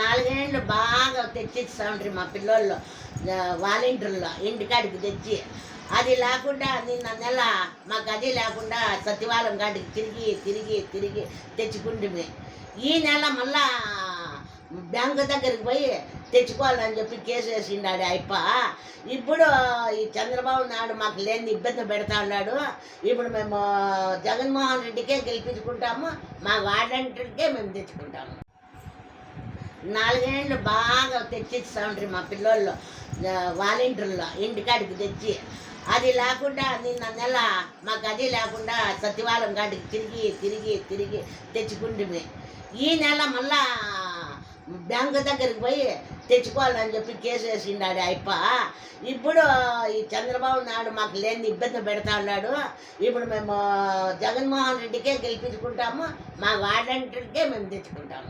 నాలుగేళ్ళు బాగా తెచ్చిస్తా ఉంటారు మా పిల్లోళ్ళు వాలంటీర్లో ఇంటికాడికి తెచ్చి. అది లేకుండా నిన్న నెల మాకు అది లేకుండా సచివాలయం కాడికి తిరిగి తిరిగి తిరిగి తెచ్చుకుంటుంది. ఈ నెల మళ్ళా బ్యాంకు దగ్గరికి పోయి తెచ్చుకోవాలని చెప్పి కేసు వేసిండాడు అయిప. ఇప్పుడు ఈ చంద్రబాబు నాయుడు మాకు లేని ఇబ్బంది పెడతా ఉన్నాడు. ఇప్పుడు మేము జగన్మోహన్ రెడ్డికే గెలిపించుకుంటాము, మా వాలంటీర్కే మేము తెచ్చుకుంటాము. నాలుగేళ్ళు బాగా తెచ్చిస్తా ఉంటారు మా పిల్లోళ్ళు వాలంటీర్లో ఇంటికాడికి తెచ్చి. అది లేకుండా నిన్న నెల మాకు అది లేకుండా సచివాలయం కాడికి తిరిగి తిరిగి తిరిగి తెచ్చుకుంటుంది. ఈ నెల మళ్ళా బ్యాంకు దగ్గరికి పోయి తెచ్చుకోవాలని చెప్పి కేసు వేసిండాడు అయిప. ఇప్పుడు ఈ చంద్రబాబు నాయుడు మాకు లేని ఇబ్బంది పెడతా ఉన్నాడు. ఇప్పుడు మేము జగన్మోహన్ రెడ్డికే గెలిపించుకుంటాము, మా వాలంటీర్కే మేము తెచ్చుకుంటాము.